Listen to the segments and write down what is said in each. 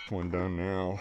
One done now.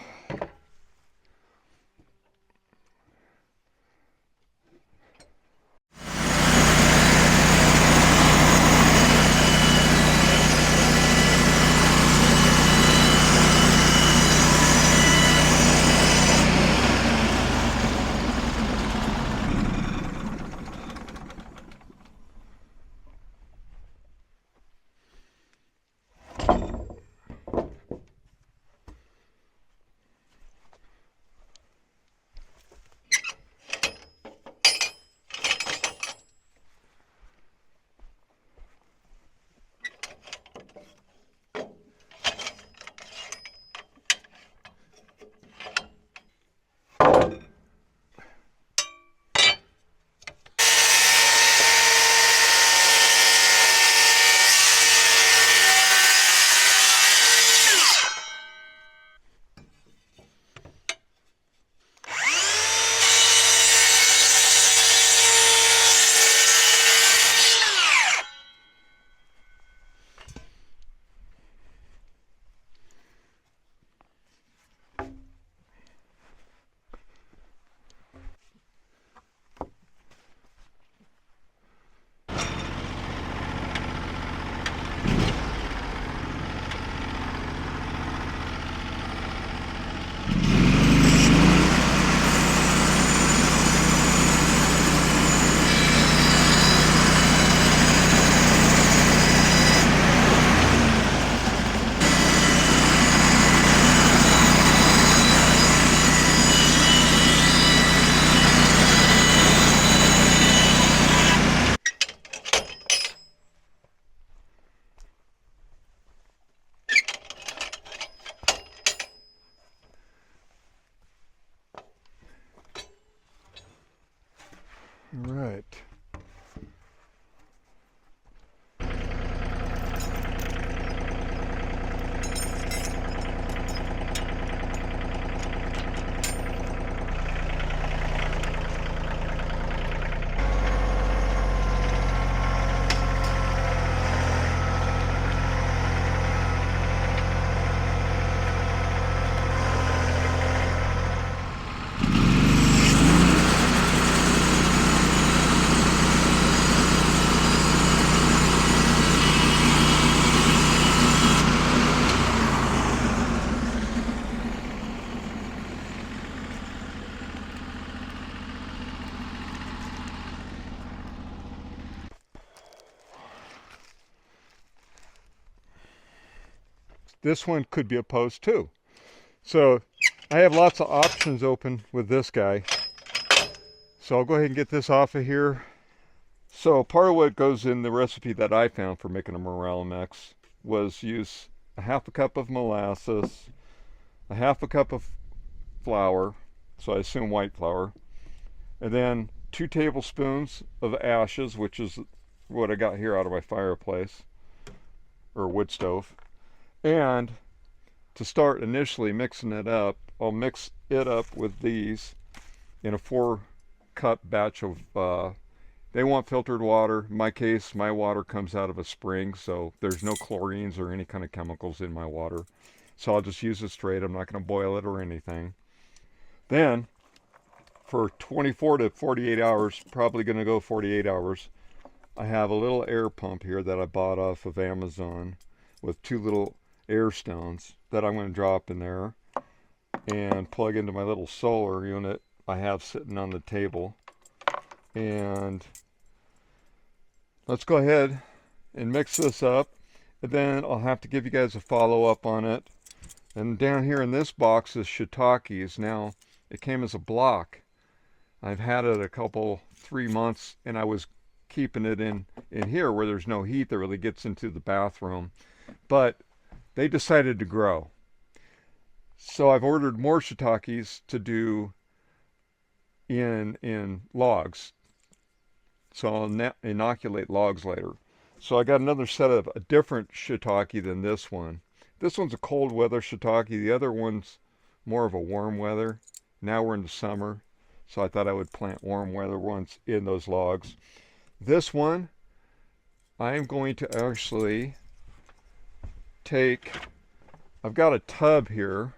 All right. This one could be a post too. So I have lots of options open with this guy. So I'll go ahead and get this off of here. So part of what goes in the recipe that I found for making a Morrell mix was use a half a cup of molasses, a half a cup of flour, so I assume white flour, and then 2 tablespoons of ashes, which is what I got here out of my fireplace or wood stove. And to start initially mixing it up, I'll mix it up with these in a 4-cup batch of, they want filtered water. In my case, my water comes out of a spring, so there's no chlorines or any kind of chemicals in my water. So I'll just use it straight. I'm not going to boil it or anything. Then, for 24 to 48 hours, probably going to go 48 hours, I have a little air pump here that I bought off of Amazon with 2 little air stones that I'm going to drop in there and plug into my little solar unit I have sitting on the table. And let's go ahead and mix this up, and then I'll have to give you guys a follow-up on it And down here in this box is shiitakes. Now, it came as a block. I've had it a couple, 3 months, and I was keeping it in here where there's no heat that really gets into the bathroom. But they decided to grow. So I've ordered more shiitakes to do in logs. So I'll inoculate logs later. So I got another set of a different shiitake than this one. This one's a cold weather shiitake. The other one's more of a warm weather. Now we're in the summer, so I thought I would plant warm weather ones in those logs. This one, I am going to actually take, I've got a tub here,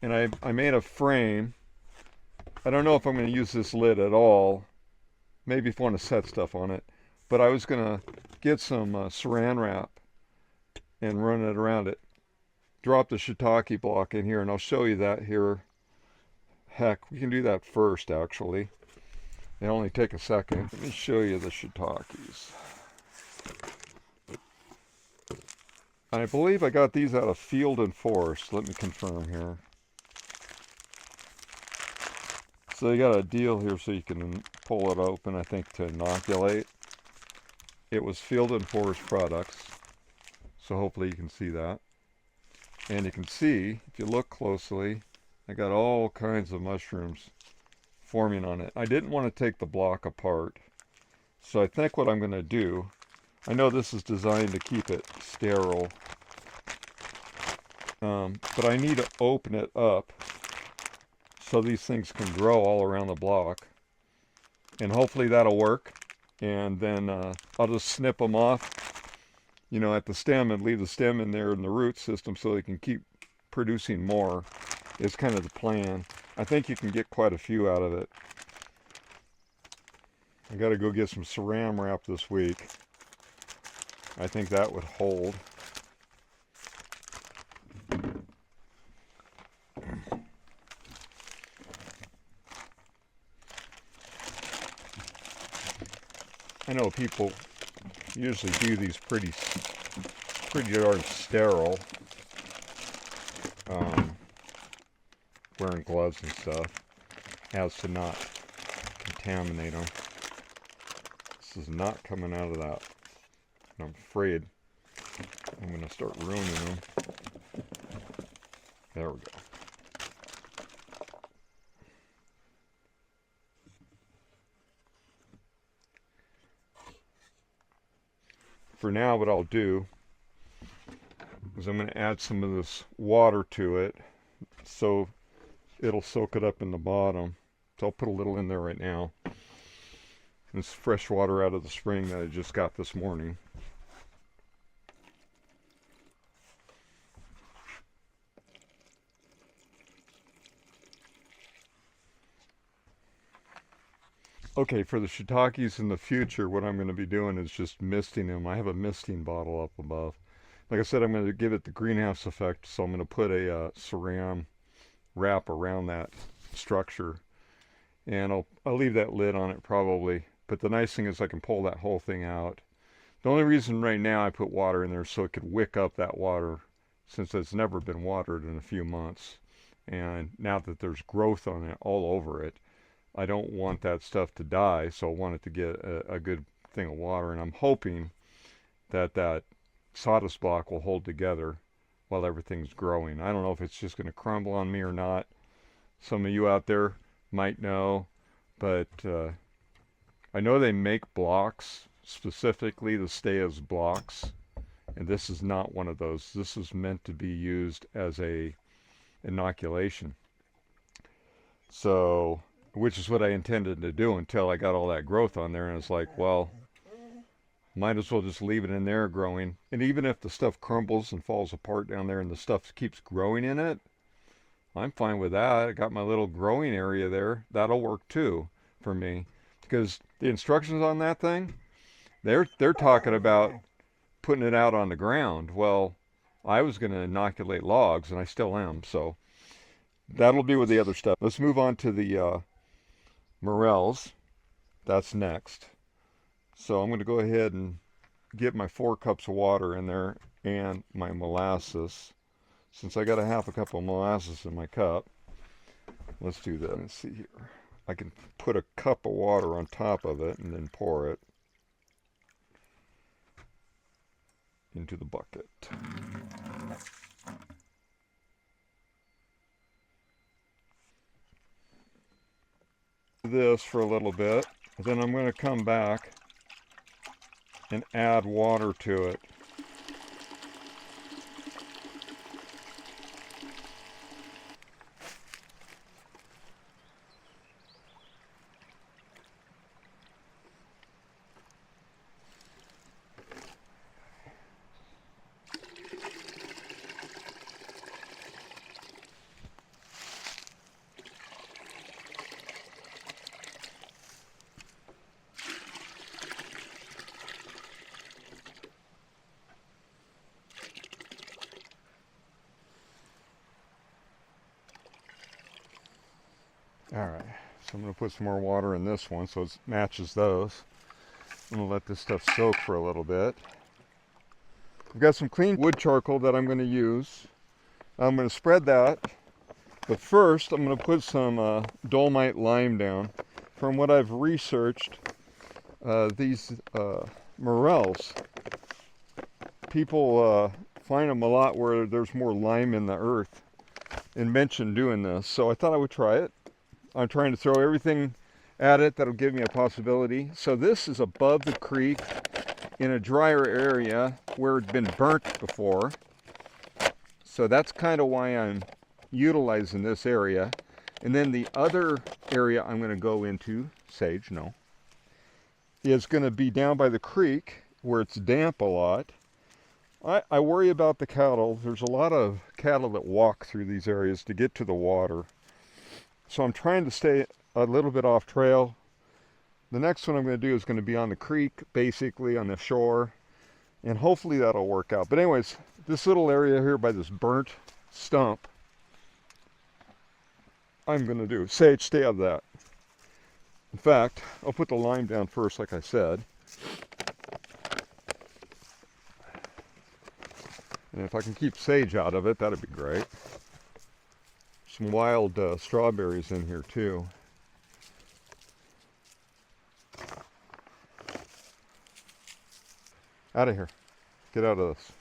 and I made a frame. I don't know if I'm going to use this lid at all. Maybe if I want to set stuff on it. But I was going to get some saran wrap and run it around it. Drop the shiitake block in here, and I'll show you that here. Heck, we can do that first, actually. It'll only take a second. Let me show you the shiitakes. I believe I got these out of Field and Forest. Let me confirm here. So you got a deal here so you can pull it open, I think, to inoculate. It was Field and Forest products. So hopefully you can see that. And you can see, if you look closely, I got all kinds of mushrooms forming on it. I didn't want to take the block apart. So I think what I'm going to do, I know this is designed to keep it sterile, but I need to open it up so these things can grow all around the block. And hopefully that'll work. And then I'll just snip them off, you know, at the stem and leave the stem in there in the root system so they can keep producing more. Is kind of the plan. I think you can get quite a few out of it. I got to go get some saran wrap this week. I think that would hold. I know people usually do these pretty darn sterile. Wearing gloves and stuff as to not contaminate them. This is not coming out of that. And I'm afraid I'm going to start ruining them. There we go. For now, what I'll do is I'm going to add some of this water to it so it'll soak it up in the bottom. So I'll put a little in there right now. It's fresh water out of the spring that I just got this morning. Okay, for the shiitakes in the future, what I'm going to be doing is just misting them. I have a misting bottle up above. Like I said, I'm going to give it the greenhouse effect, so I'm going to put a saran wrap around that structure, and I'll leave that lid on it probably. But the nice thing is I can pull that whole thing out. The only reason right now I put water in there is so it could wick up that water, since it's never been watered in a few months. And now that there's growth on it all over it, I don't want that stuff to die, so I want it to get a good thing of water. And I'm hoping that that sawdust block will hold together while everything's growing. I don't know if it's just going to crumble on me or not. Some of you out there might know, but I know they make blocks specifically to stay as blocks, and this is not one of those. This is meant to be used as a inoculation. So, which is what I intended to do until I got all that growth on there, and it's like, well, might as well just leave it in there growing. And even if the stuff crumbles and falls apart down there and the stuff keeps growing in it, I'm fine with that. I got my little growing area there. That'll work too for me. Because the instructions on that thing, they're talking about putting it out on the ground. Well, I was going to inoculate logs, and I still am. So that'll be with the other stuff. Let's move on to the Morrells. That's next. So I'm going to go ahead and get my 4 cups of water in there and my molasses. Since I got a half a cup of molasses in my cup, let's do that. Let's see here. I can put a cup of water on top of it and then pour it into the bucket. This for a little bit, then I'm going to come back and add water to it. Alright, so I'm going to put some more water in this one so it matches those. I'm going to let this stuff soak for a little bit. I've got some clean wood charcoal that I'm going to use. I'm going to spread that, but first I'm going to put some dolomite lime down. From what I've researched, these morels, people find them a lot where there's more lime in the earth and mentioned doing this, so I thought I would try it. I'm trying to throw everything at it that'll give me a possibility. So this is above the creek in a drier area where it's been burnt before. So that's kind of why I'm utilizing this area. And then the other area I'm going to go into, sage, no, is going to be down by the creek where it's damp a lot. I worry about the cattle. There's a lot of cattle that walk through these areas to get to the water. So I'm trying to stay a little bit off trail. The next one I'm going to do is going to be on the creek, basically on the shore, and hopefully that'll work out. But anyways, this little area here by this burnt stump, I'm going to do. Sage, stay out of that. In fact, I'll put the lime down first, like I said. And if I can keep sage out of it, that'd be great. Some wild strawberries in here too. Out of here. Get out of this.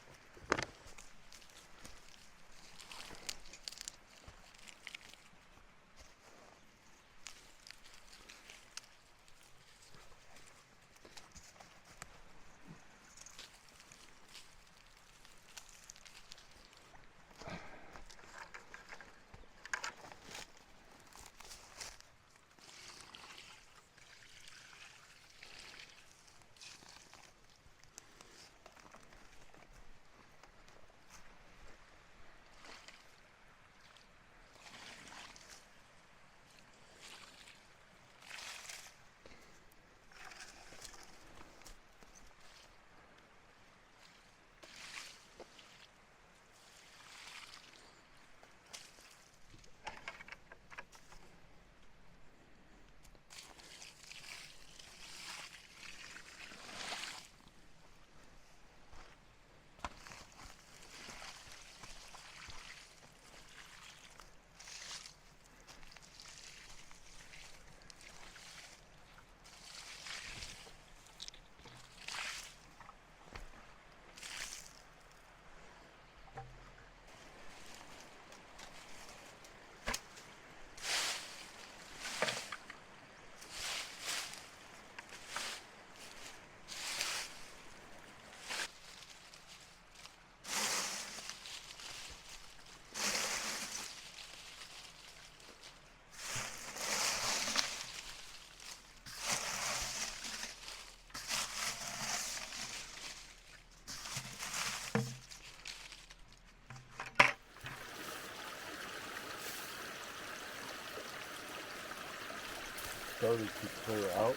Started to clear out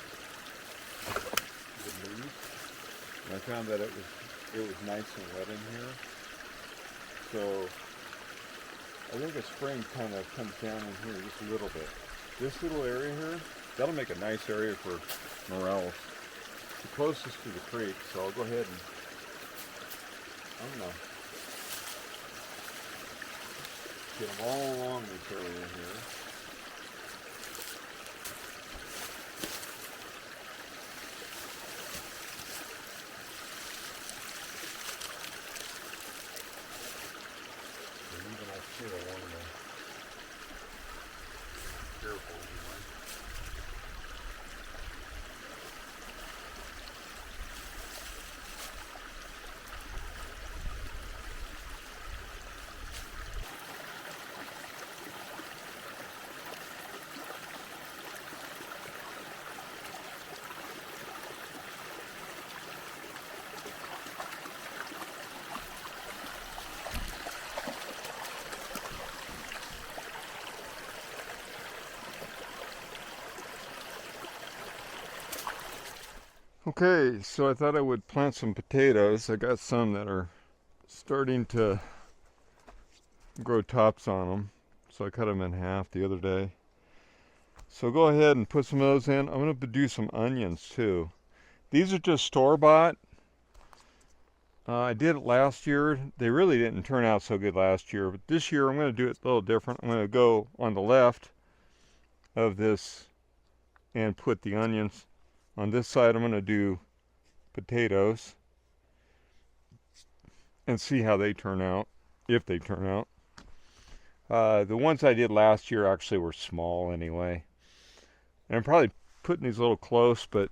the leaves, and I found that it was nice and wet in here. So I think the spring kind of comes down in here just a little bit. This little area here, that'll make a nice area for morels. It's the closest to the creek, so I'll go ahead and, I don't know. Get them all along this area here. And even I'll see along the careful anyway. Okay, so I thought I would plant some potatoes. I got some that are starting to grow tops on them. So I cut them in half the other day. So go ahead and put some of those in. I'm going to do some onions too. These are just store-bought. I did it last year. They really didn't turn out so good last year. But this year I'm going to do it a little different. I'm going to go on the left of this and put the onions. On this side I'm going to do potatoes and see how they turn out, if they turn out. The ones I did last year actually were small anyway. And I'm probably putting these a little close, but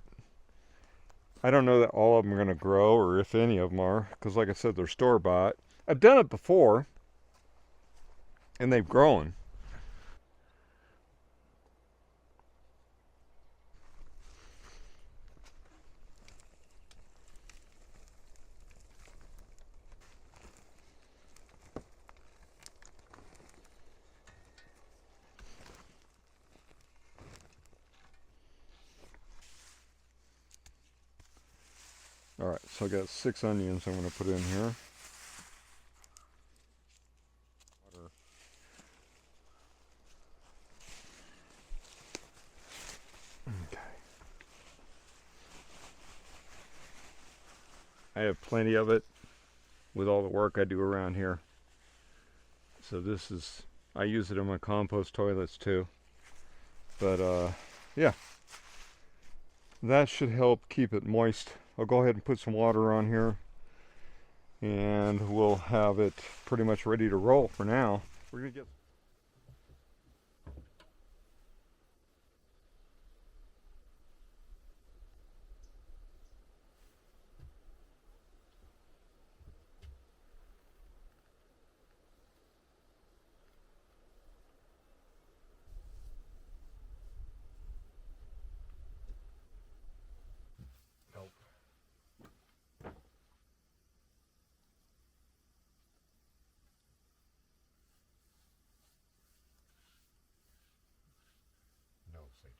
I don't know that all of them are going to grow, or if any of them are, because like I said, they're store-bought. I've done it before, and they've grown. Alright, so I got 6 onions I'm going to put in here. Okay. I have plenty of it with all the work I do around here. So this is, I use it in my compost toilets too. But yeah, that should help keep it moist. I'll go ahead and put some water on here, and we'll have it pretty much ready to roll for now. We're gonna get help. No, Sage.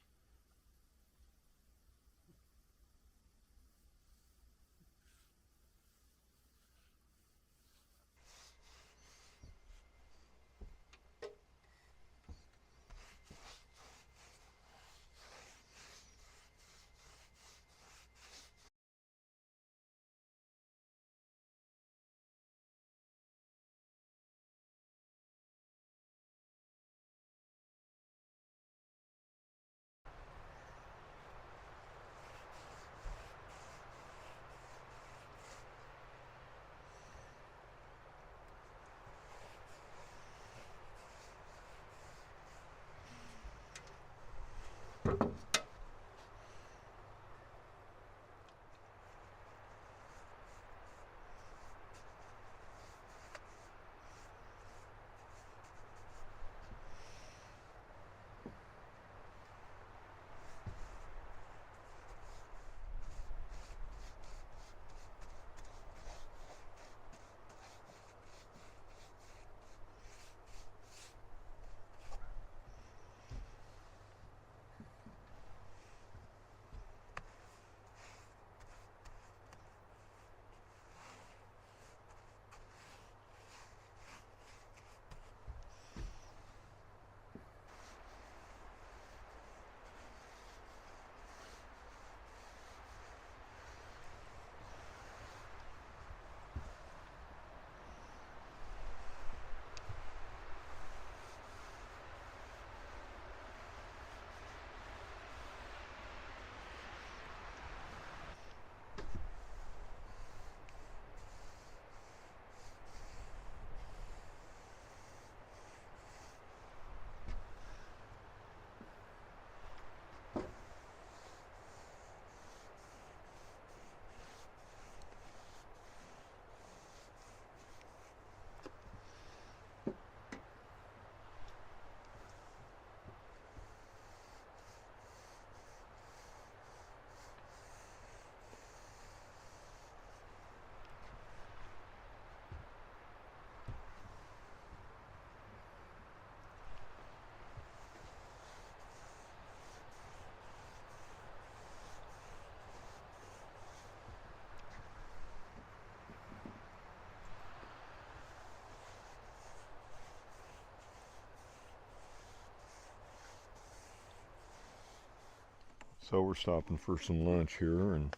So we're stopping for some lunch here and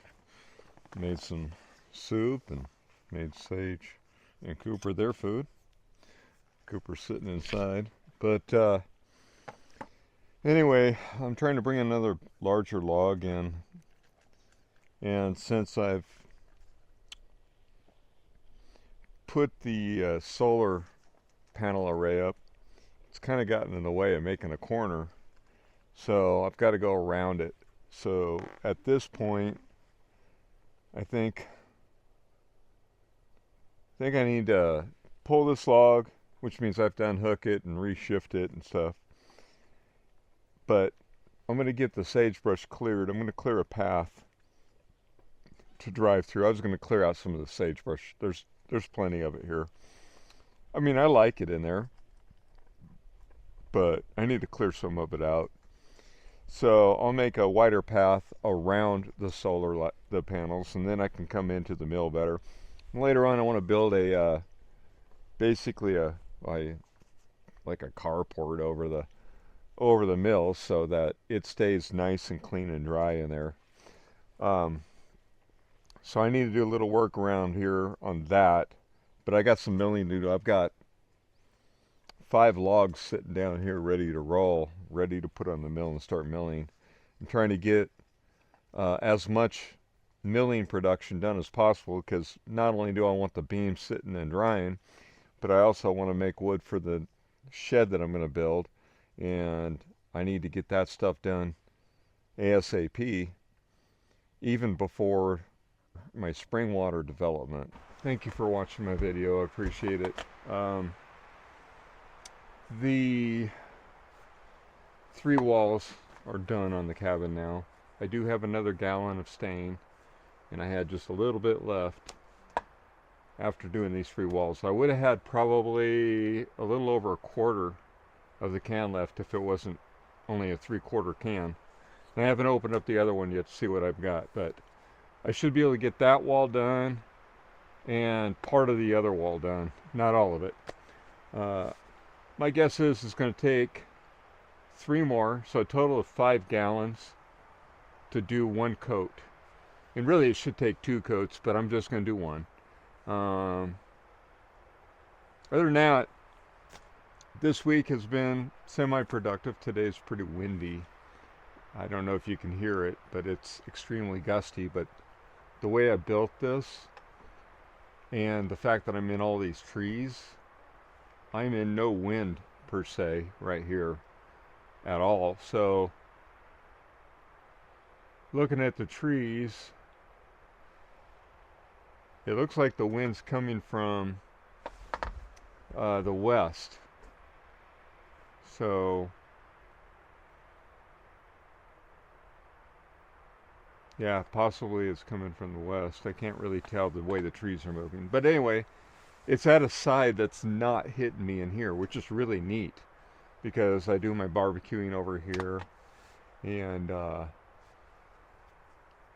made some soup and made Sage and Cooper their food. Cooper's sitting inside. But anyway, I'm trying to bring another larger log in. And since I've put the solar panel array up, it's kind of gotten in the way of making a corner. So I've got to go around it. So at this point, I think I need to pull this log, which means I have to unhook it and reshift it and stuff. But I'm going to get the sagebrush cleared. I'm going to clear a path to drive through. I was going to clear out some of the sagebrush. There's plenty of it here. I mean, I like it in there, but I need to clear some of it out. So I'll make a wider path around the panels, and then I can come into the mill better. And later on, I want to build a basically like a carport over the mill, so that it stays nice and clean and dry in there. So I need to do a little work around here on that, but I got some milling to do. I've got 5 logs sitting down here ready to roll, ready to put on the mill and start milling. I'm trying to get as much milling production done as possible, because not only do I want the beams sitting and drying, but I also want to make wood for the shed that I'm going to build, and I need to get that stuff done ASAP, even before my spring water development. Thank you for watching my video. I appreciate it. The 3 walls are done on the cabin now. I do have another gallon of stain, and I had just a little bit left after doing these 3 walls. I would have had probably a little over a quarter of the can left if it wasn't only a 3/4 can. And I haven't opened up the other one yet to see what I've got, but I should be able to get that wall done and part of the other wall done, not all of it. My guess is it's going to take 3 more, so a total of 5 gallons to do 1 coat. And really it should take 2 coats, but I'm just going to do 1. Other than that, this week has been semi-productive. Today's pretty windy. I don't know if you can hear it, but it's extremely gusty. But the way I built this, and the fact that I'm in all these trees, I'm in no wind per se right here at all. So looking at the trees, it looks like the wind's coming from the west. So yeah, possibly it's coming from the west. I can't really tell the way the trees are moving. But anyway, it's at a side that's not hitting me in here, which is really neat, because I do my barbecuing over here, and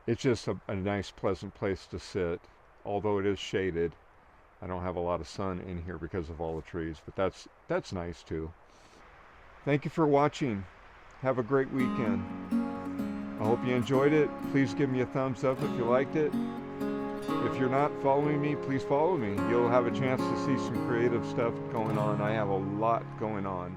it's just a nice, pleasant place to sit. Although it is shaded, I don't have a lot of sun in here because of all the trees, but that's nice too. Thank you for watching. Have a great weekend. I hope you enjoyed it. Please give me a thumbs up if you liked it. If you're not following me, please follow me. You'll have a chance to see some creative stuff going on. I have a lot going on.